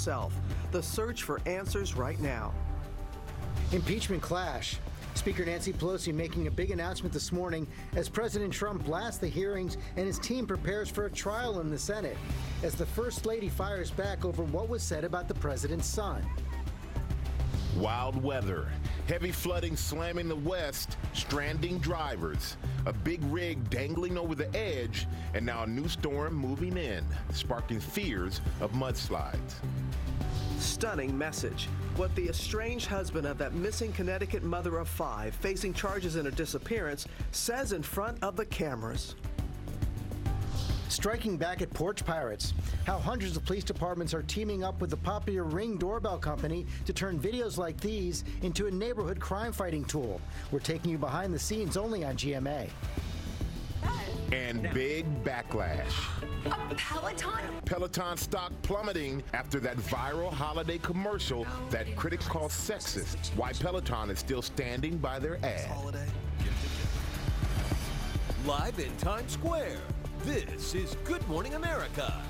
Self. The search for answers right now. Impeachment clash. Speaker Nancy Pelosi making a big announcement this morning as President Trump blasts the hearings and his team prepares for a trial in the Senate, as the First Lady fires back over what was said about the president's son. Wild weather, heavy flooding slamming the west, stranding drivers, a big rig dangling over the edge, and now a new storm moving in, sparking fears of mudslides. Stunning message. What the estranged husband of that missing Connecticut mother of 5 facing charges in a disappearance says in front of the cameras. Striking back at porch pirates. How hundreds of police departments are teaming up with the popular Ring doorbell company to turn videos like these into a neighborhood crime fighting tool. We're taking you behind the scenes only on GMA. And big backlash. A Peloton? Peloton stock plummeting after that viral holiday commercial that critics call sexist. Why Peloton is still standing by their ad. Live in Times Square, this is Good Morning America.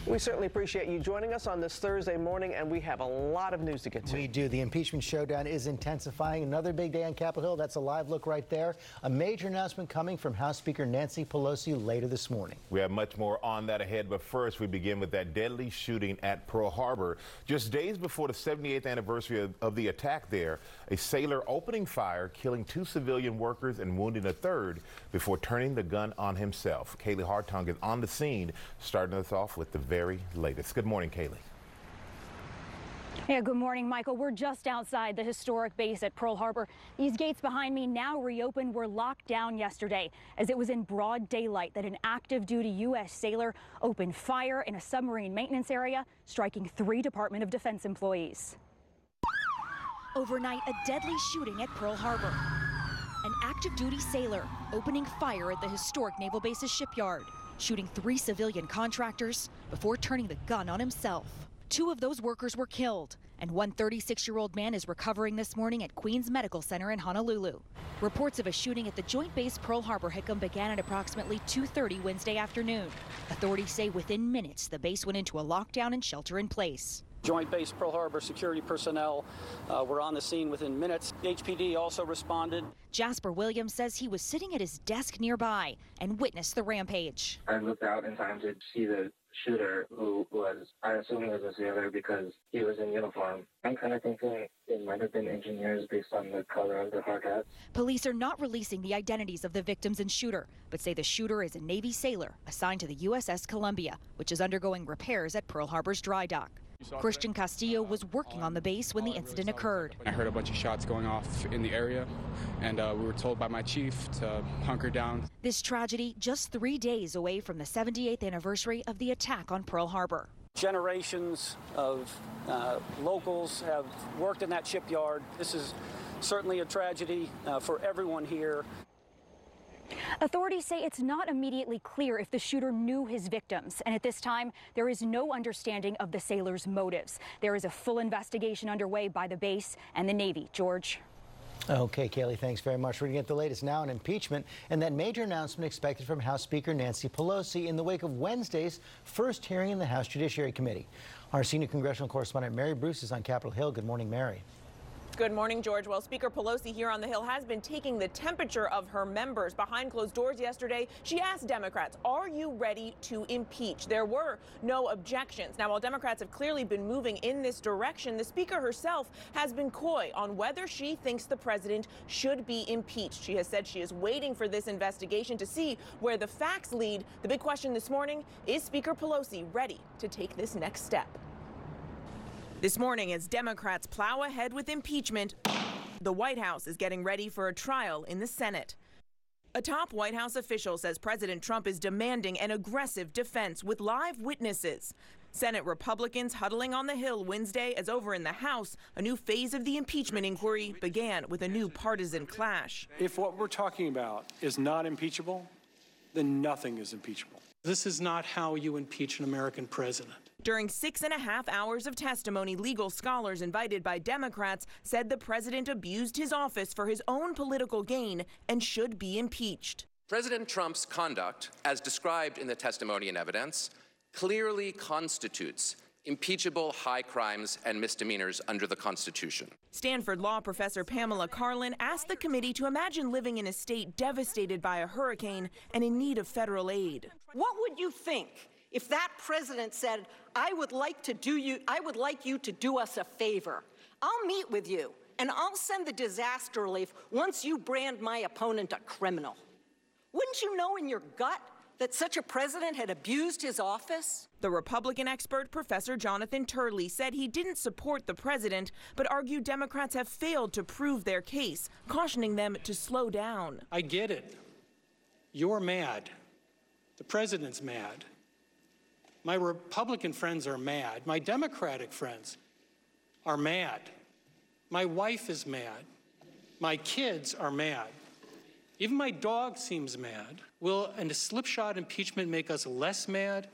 We certainly appreciate you joining us on this Thursday morning, and we have a lot of news to get to. We do. The impeachment showdown is intensifying. Another big day on Capitol Hill. That's a live look right there. A major announcement coming from House Speaker Nancy Pelosi later this morning. We have much more on that ahead, but first we begin with that deadly shooting at Pearl Harbor. Just days before the 78th anniversary of the attack there, a sailor opening fire, killing 2 civilian workers and wounding a third before turning the gun on himself. Kaylee Hartung is on the scene, starting us off with the very latest. Good morning, Kaylee. Yeah, good morning, Michael. We're just outside the historic base at Pearl Harbor. These gates behind me, now reopened, were locked down yesterday as it was in broad daylight that an active duty U.S. sailor opened fire in a submarine maintenance area, striking 3 Department of Defense employees. Overnight, a deadly shooting at Pearl Harbor. An active duty sailor opening fire at the historic Naval Base's shipyard, shooting 3 civilian contractors before turning the gun on himself. 2 of those workers were killed, and one 36-year-old man is recovering this morning at Queens Medical Center in Honolulu. Reports of a shooting at the Joint Base Pearl Harbor Hickam began at approximately 2:30 Wednesday afternoon. Authorities say within minutes the base went into a lockdown and shelter in place. Joint Base Pearl Harbor security personnel were on the scene within minutes. HPD also responded. Jasper Williams says he was sitting at his desk nearby and witnessed the rampage. I looked out in time to see the shooter, who was, I assume he was a sailor because he was in uniform. I'm kind of thinking it might have been engineers based on the color of their hard hats. Police are not releasing the identities of the victims and shooter, but say the shooter is a Navy sailor assigned to the USS Columbia, which is undergoing repairs at Pearl Harbor's dry dock. Christian Castillo was working on the base when the incident occurred. I heard a bunch of shots going off in the area, and we were told by my chief to hunker down. This tragedy just 3 days away from the 78th anniversary of the attack on Pearl Harbor. Generations of locals have worked in that shipyard. This is certainly a tragedy for everyone here. Authorities say it's not immediately clear if the shooter knew his victims, and at this time, there is no understanding of the sailor's motives. There is a full investigation underway by the base and the Navy. George. Okay, Kaylee, thanks very much. We're going to get the latest now on impeachment and that major announcement expected from House Speaker Nancy Pelosi in the wake of Wednesday's first hearing in the House Judiciary Committee. Our senior congressional correspondent Mary Bruce is on Capitol Hill. Good morning, Mary. Good morning, George. Well, Speaker Pelosi here on the Hill has been taking the temperature of her members behind closed doors yesterday. She asked Democrats, are you ready to impeach? There were no objections. Now, while Democrats have clearly been moving in this direction, the Speaker herself has been coy on whether she thinks the president should be impeached. She has said she is waiting for this investigation to see where the facts lead. The big question this morning, is Speaker Pelosi ready to take this next step? This morning, as Democrats plow ahead with impeachment, the White House is getting ready for a trial in the Senate. A top White House official says President Trump is demanding an aggressive defense with live witnesses. Senate Republicans huddling on the Hill Wednesday as over in the House, a new phase of the impeachment inquiry began with a new partisan clash. If what we're talking about is not impeachable, then nothing is impeachable. This is not how you impeach an American president. During 6.5 hours of testimony, legal scholars invited by Democrats said the president abused his office for his own political gain and should be impeached. President Trump's conduct, as described in the testimony and evidence, clearly constitutes impeachable high crimes and misdemeanors under the Constitution. Stanford law professor Pamela Karlan asked the committee to imagine living in a state devastated by a hurricane and in need of federal aid. What would you think if that president said, I would like you to do us a favor. I'll meet with you and I'll send the disaster relief once you brand my opponent a criminal? Wouldn't you know in your gut that such a president had abused his office? The Republican expert, Professor Jonathan Turley, said he didn't support the president, but argued Democrats have failed to prove their case, cautioning them to slow down. I get it. You're mad. The president's mad. My Republican friends are mad. My Democratic friends are mad. My wife is mad. My kids are mad. Even my dog seems mad. Will a slipshod impeachment make us less mad?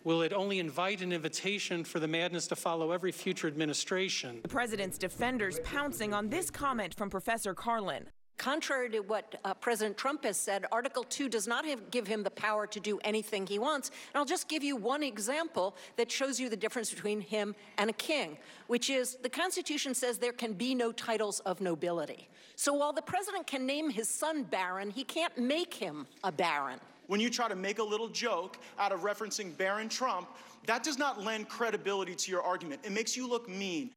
Will it only invite an invitation for the madness to follow every future administration? The president's defenders pouncing on this comment from Professor Karlan. Contrary to what President Trump has said, Article 2 does not give him the power to do anything he wants. And I'll just give you one example that shows you the difference between him and a king, which is the Constitution says there can be no titles of nobility. So while the president can name his son Baron, he can't make him a baron. When you try to make a little joke out of referencing Baron Trump, that does not lend credibility to your argument. It makes you look mean.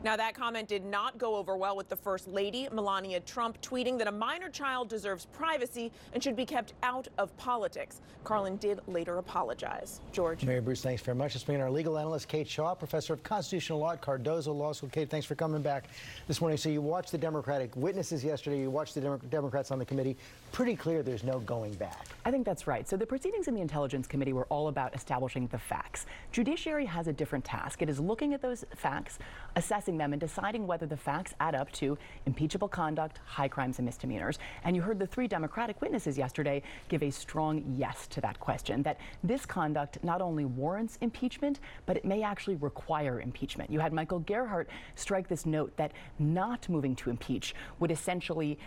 Now, that comment did not go over well with the First Lady, Melania Trump, tweeting that a minor child deserves privacy and should be kept out of politics. Karlan did later apologize. George. Mary Bruce, thanks very much. It's been our legal analyst, Kate Shaw, professor of constitutional law at Cardozo Law School. Kate, thanks for coming back this morning. So you watched the Democratic witnesses yesterday. You watched the Democrats on the committee. Pretty clear there's no going back. I think that's right. So the proceedings in the Intelligence Committee were all about establishing the facts. Judiciary has a different task. It is looking at those facts, assessing them, and deciding whether the facts add up to impeachable conduct, high crimes, and misdemeanors. And you heard the three Democratic witnesses yesterday give a strong yes to that question, that this conduct not only warrants impeachment, but it may actually require impeachment. You had Michael Gerhardt strike this note that not moving to impeach would essentially,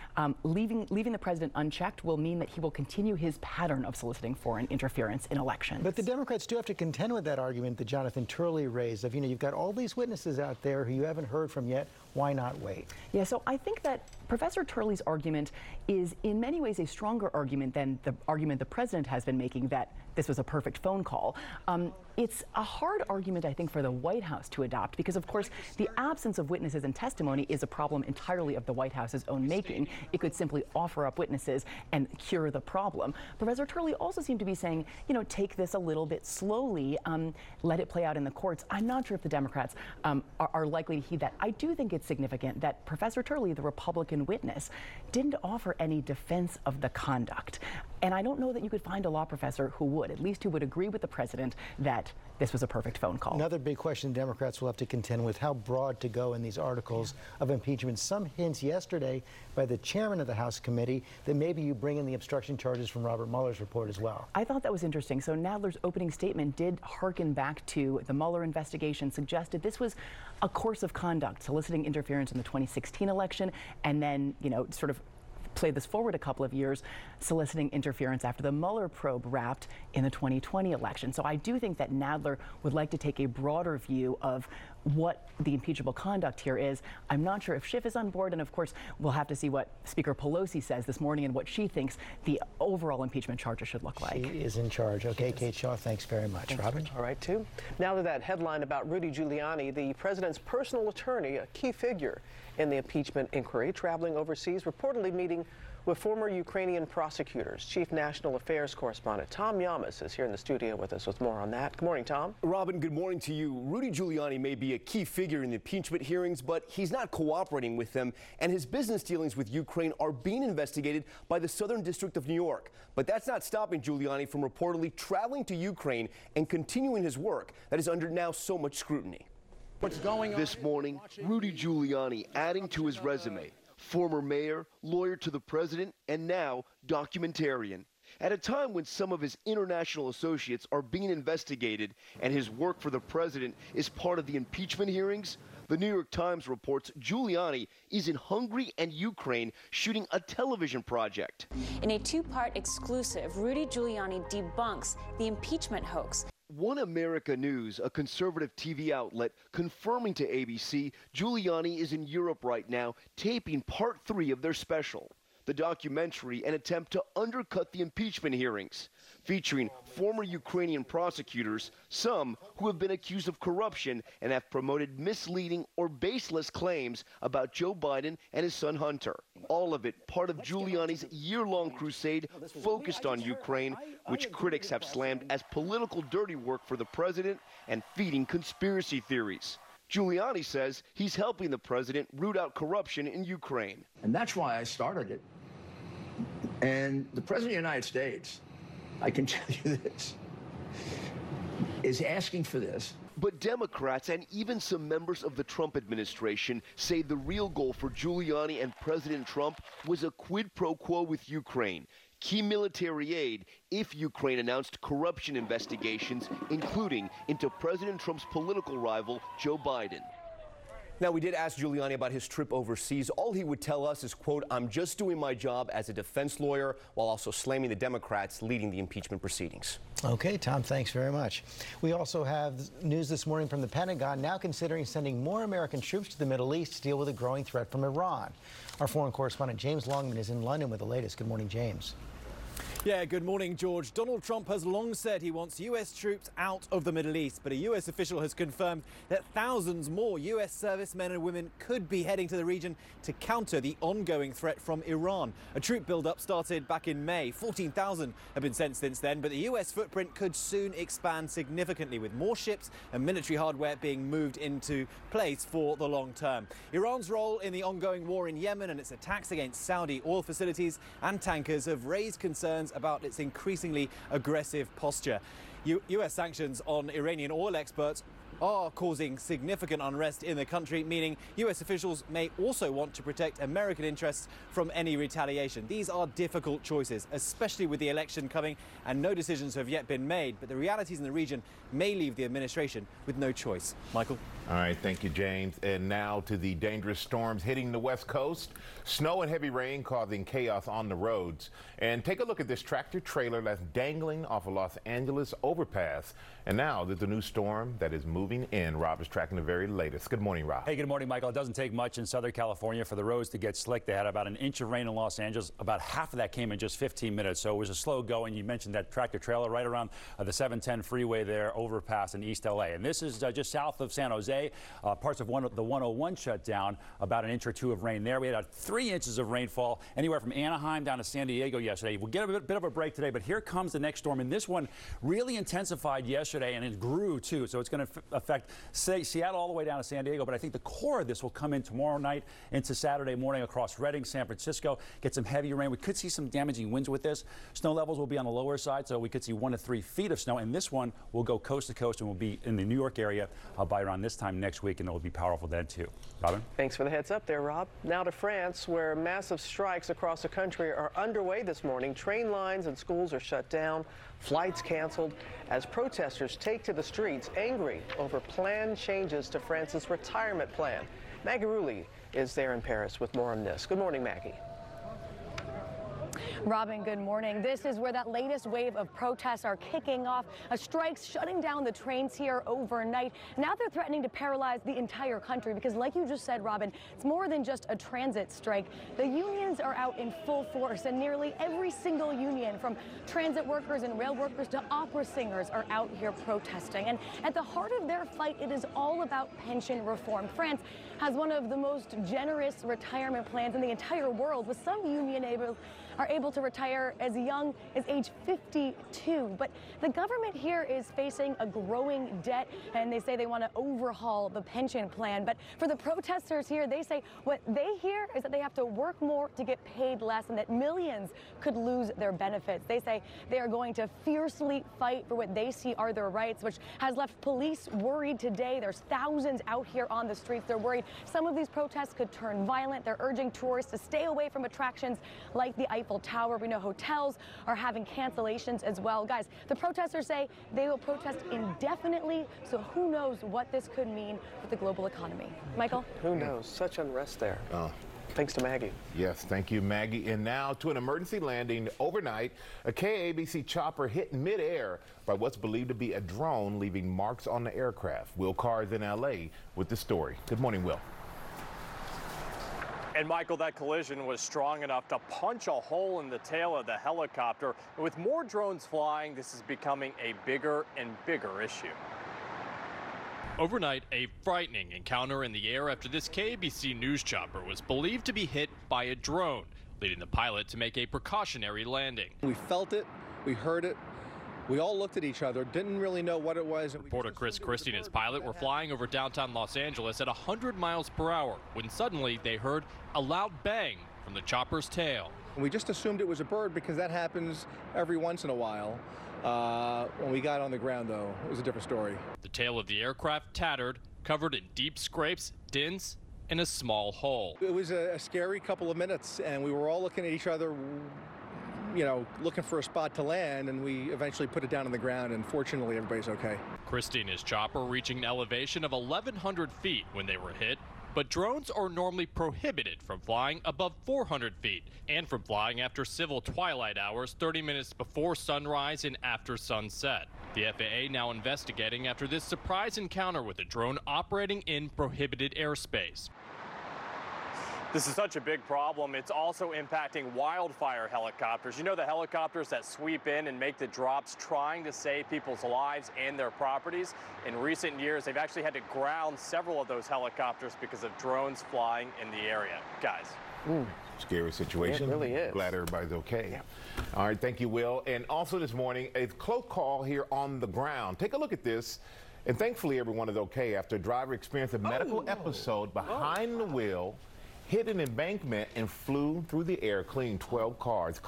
leaving the president unchecked will mean that he will continue his pattern of soliciting foreign interference in elections. But the Democrats do have to contend with that argument that Jonathan Turley raised of, you've got all these witnesses out there who you haven't heard from yet. Why not wait? Yeah, so I think that Professor Turley's argument is in many ways a stronger argument than the argument the president has been making that this was a perfect phone call. It's a hard argument, I think, for the White House to adopt because, of course, the absence of witnesses and testimony is a problem entirely of the White House's own making. It could simply offer up witnesses and cure the problem. Professor Turley also seemed to be saying, take this a little bit slowly, let it play out in the courts. I'm not sure if the Democrats are likely to heed that. I do think it's significant that Professor Turley, the Republican witness, didn't offer any defense of the conduct. And I don't know that you could find a law professor who would, at least who would agree with the president that this was a perfect phone call. Another big question Democrats will have to contend with, how broad to go in these articles of impeachment. Some hints yesterday by the chairman of the House committee that maybe you bring in the obstruction charges from Robert Mueller's report as well. I thought that was interesting. So Nadler's opening statement did hearken back to the Mueller investigation, suggested this was a course of conduct, soliciting interference in the 2016 election, and then, sort of play this forward a couple of years, soliciting interference after the Mueller probe wrapped in the 2020 election. So I do think that Nadler would like to take a broader view of what the impeachable conduct here is. I'm not sure if Schiff is on board, and of course we'll have to see what Speaker Pelosi says this morning and what she thinks the overall impeachment charges should look like. She is in charge. Okay, Kate Shaw, thanks very much. Thanks, Robin? All right, too. Now to that headline about Rudy Giuliani, the president's personal attorney, a key figure in the impeachment inquiry, traveling overseas, reportedly meeting with former Ukrainian prosecutors. Chief National Affairs Correspondent Tom Yamas is here in the studio with us with more on that. Good morning, Tom. Robin, good morning to you. Rudy Giuliani may be a key figure in the impeachment hearings, but he's not cooperating with them, and his business dealings with Ukraine are being investigated by the Southern District of New York. But that's not stopping Giuliani from reportedly traveling to Ukraine and continuing his work that is under now so much scrutiny. What's going on this morning, Rudy Giuliani adding to his resume. Former mayor, lawyer to the president, and now documentarian. At a time when some of his international associates are being investigated and his work for the president is part of the impeachment hearings, the New York Times reports Giuliani is in Hungary and Ukraine shooting a television project. In a two-part exclusive, Rudy Giuliani debunks the impeachment hoax. One America News, a conservative TV outlet, confirming to ABC Giuliani is in Europe right now taping part 3 of their special. The documentary, an attempt to undercut the impeachment hearings, featuring former Ukrainian prosecutors, some who have been accused of corruption and have promoted misleading or baseless claims about Joe Biden and his son Hunter. All of it part of Giuliani's year-long crusade focused on Ukraine, which critics have slammed as political dirty work for the president and feeding conspiracy theories. Giuliani says he's helping the president root out corruption in Ukraine. And that's why I started it. And the President of the United States, I can tell you this, is asking for this. But Democrats and even some members of the Trump administration say the real goal for Giuliani and President Trump was a quid pro quo with Ukraine, key military aid if Ukraine announced corruption investigations, including into President Trump's political rival, Joe Biden. Now, we did ask Giuliani about his trip overseas. All he would tell us is, quote, "I'm just doing my job as a defense lawyer," while also slamming the Democrats leading the impeachment proceedings. Okay, Tom, thanks very much. We also have news this morning from the Pentagon now considering sending more American troops to the Middle East to deal with a growing threat from Iran. Our foreign correspondent James Longman is in London with the latest. Good morning, James. Yeah, good morning, George. Donald Trump has long said he wants U.S. troops out of the Middle East, but a U.S. official has confirmed that thousands more U.S. servicemen and women could be heading to the region to counter the ongoing threat from Iran. A troop build-up started back in May. 14,000 have been sent since then, but the U.S. footprint could soon expand significantly, with more ships and military hardware being moved into place for the long term. Iran's role in the ongoing war in Yemen and its attacks against Saudi oil facilities and tankers have raised concerns about its increasingly aggressive posture. U.S. sanctions on Iranian oil exports are causing significant unrest in the country, meaning U.S. officials may also want to protect American interests from any retaliation. These are difficult choices, especially with the election coming, and no decisions have yet been made. But the realities in the region may leave the administration with no choice. Michael? All right, thank you, James. And now to the dangerous storms hitting the West Coast. Snow and heavy rain causing chaos on the roads. And take a look at this tractor trailer that's dangling off a Los Angeles overpass. And now there's a new storm that is moving in. Rob is tracking the very latest. Good morning, Rob. Hey, good morning, Michael. It doesn't take much in Southern California for the roads to get slick. They had about an inch of rain in Los Angeles. About half of that came in just 15 minutes. So it was a slow going. You mentioned that tractor trailer right around the 710 freeway there, overpass in East LA. And this is just south of San Jose. Parts of the 101 shut down. About an inch or two of rain there. We had 3 inches of rainfall anywhere from Anaheim down to San Diego yesterday. We'll get a bit of a break today, but here comes the next storm. And this one really intensified yesterday, and it grew too. So it's going to affect Seattle all the way down to San Diego. But I think the core of this will come in tomorrow night into Saturday morning across Redding, San Francisco. Get some heavy rain. We could see some damaging winds with this. Snow levels will be on the lower side, so we could see 1 to 3 feet of snow. And this one will go coast to coast and will be in the New York area by around this time next week, and it will be powerful then too. Robin? Thanks for the heads up there, Rob. Now to France, where massive strikes across the country are underway this morning. Train lines and schools are shut down, flights canceled, as protesters take to the streets angry over planned changes to France's retirement plan. Maggie Rulli is there in Paris with more on this. Good morning, Maggie. Robin, good morning. This is where that latest wave of protests are kicking off. Strikes shutting down the trains here overnight. Now they're threatening to paralyze the entire country because, like you just said, Robin, it's more than just a transit strike. The unions are out in full force, and nearly every single union, from transit workers and rail workers to opera singers, are out here protesting. And at the heart of their fight, it is all about pension reform. France has one of the most generous retirement plans in the entire world, with some union are able to retire as young as age 52. But the government here is facing a growing debt, and they say they want to overhaul the pension plan. But for the protesters here, they say what they hear is that they have to work more to get paid less, and that millions could lose their benefits. They say they are going to fiercely fight for what they see are their rights, which has left police worried today. There's thousands out here on the streets. They're worried some of these protests could turn violent. They're urging tourists to stay away from attractions like the Eiffel Tower. We know hotels are having cancellations as well. Guys, the protesters say they will protest indefinitely, so who knows what this could mean for the global economy. Michael? Who knows? Such unrest there. Oh. Thanks to Maggie. Yes, thank you, Maggie. And now to an emergency landing overnight. A KABC chopper hit midair by what's believed to be a drone, leaving marks on the aircraft. Will Carr is in L.A. with the story. Good morning, Will. And Michael, that collision was strong enough to punch a hole in the tail of the helicopter. And with more drones flying, this is becoming a bigger and bigger issue. Overnight, a frightening encounter in the air after this KABC news chopper was believed to be hit by a drone, leading the pilot to make a precautionary landing. We felt it, we heard it, we all looked at each other, didn't really know what it was. Reporter Chris Christie and his pilot were flying over downtown Los Angeles at 100 miles per hour when suddenly they heard a loud bang from the chopper's tail. We just assumed it was a bird because that happens every once in a while. When we got on the ground, though, it was a different story. The tail of the aircraft tattered, covered in deep scrapes, dents, and a small hole. It was a scary couple of minutes, and we were all looking at each other, you know, looking for a spot to land, and we eventually put it down on the ground, and fortunately everybody's okay. Christie and his chopper reaching an elevation of 1,100 feet when they were hit, but drones are normally prohibited from flying above 400 feet and from flying after civil twilight hours 30 minutes before sunrise and after sunset. The FAA now investigating after this surprise encounter with a drone operating in prohibited airspace. This is such a big problem. It's also impacting wildfire helicopters. You know, the helicopters that sweep in and make the drops trying to save people's lives and their properties. In recent years, they've actually had to ground several of those helicopters because of drones flying in the area. Guys. Scary situation. It really is. Glad everybody's okay. Yeah. All right, thank you, Will. And also this morning, a close call here on the ground. Take a look at this. And thankfully, everyone is okay after a driver experienced a medical episode behind the wheel, hit an embankment, and flew through the air, clearing 12 cars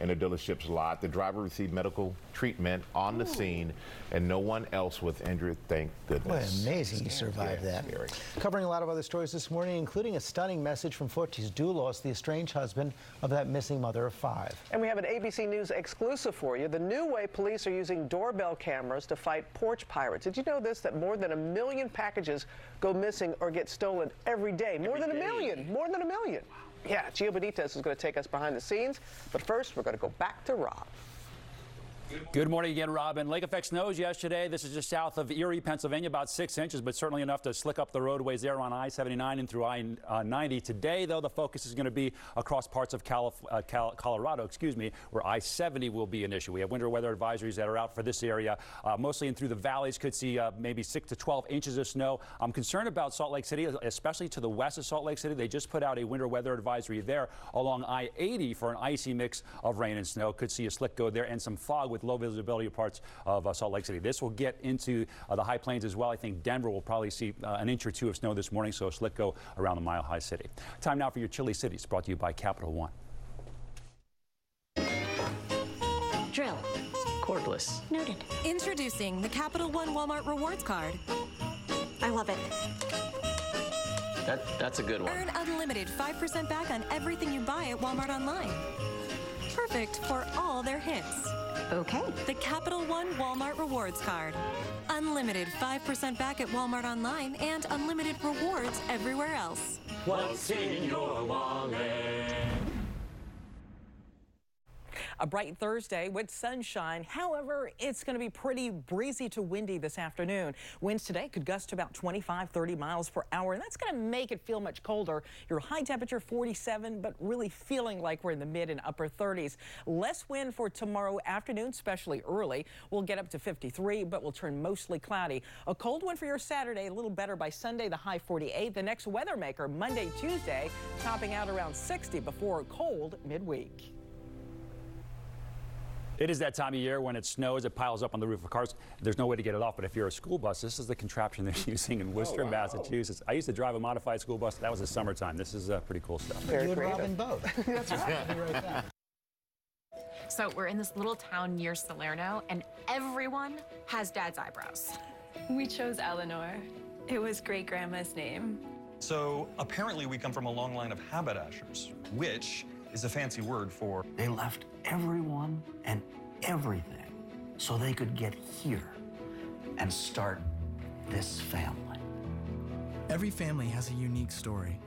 in a dealership's lot. The driver received medical treatment on the scene, and no one else was injured, thank goodness. What amazing he survived that. Scary. Covering a lot of other stories this morning, including a stunning message from Fortis Doulos, the estranged husband of that missing mother of 5. And we have an ABC News exclusive for you. The new way police are using doorbell cameras to fight porch pirates. Did you know this, that more than 1 million packages go missing or get stolen every day? More than 1 million. More than 1 million. Yeah, Gio Benitez is going to take us behind the scenes. But first, we're going to go back to Rob. Good morning again, Robin. Lake effect snows yesterday. This is just south of Erie, Pennsylvania, about 6 inches, but certainly enough to slick up the roadways there on I-79 and through I-90. Today, though, the focus is going to be across parts of Colorado, where I-70 will be an issue. We have winter weather advisories that are out for this area, mostly in through the valleys. Could see maybe 6 to 12 inches of snow. I'm concerned about Salt Lake City, especially to the west of Salt Lake City. They just put out a winter weather advisory there along I-80 for an icy mix of rain and snow. Could see a slick go there and some fog with low visibility parts of Salt Lake City. This will get into the high plains as well. I think Denver will probably see an inch or two of snow this morning, so a slick go around the Mile High City. Time now for your Chilly Cities, brought to you by Capital One. Drill. Cordless. Noted. Introducing the Capital One Walmart Rewards Card. I love it. That's a good one. Earn unlimited 5% back on everything you buy at Walmart Online. Perfect for all their hits. Okay. The Capital One Walmart Rewards Card. Unlimited 5% back at Walmart Online and unlimited rewards everywhere else. What's in your wallet? A bright Thursday with sunshine. However, it's going to be pretty breezy to windy this afternoon. Winds today could gust to about 25, 30 miles per hour, and that's going to make it feel much colder. Your high temperature 47, but really feeling like we're in the mid and upper 30s. Less wind for tomorrow afternoon, especially early. We'll get up to 53, but we'll turn mostly cloudy. A cold one for your Saturday, a little better by Sunday, the high 48. The next weather maker Monday, Tuesday, topping out around 60 before cold midweek. It is that time of year when it snows, it piles up on the roof of cars. There's no way to get it off, but if you're a school bus, this is the contraption they're using in Worcester, Massachusetts. I used to drive a modified school bus. That was the summertime. This is pretty cool stuff. You and Robin both. That's right. So we're in this little town near Salerno, and everyone has Dad's eyebrows. We chose Eleanor. It was great-grandma's name. So apparently we come from a long line of haberdashers, which is a fancy word for... They left everyone and everything so they could get here and start this family. Every family has a unique story.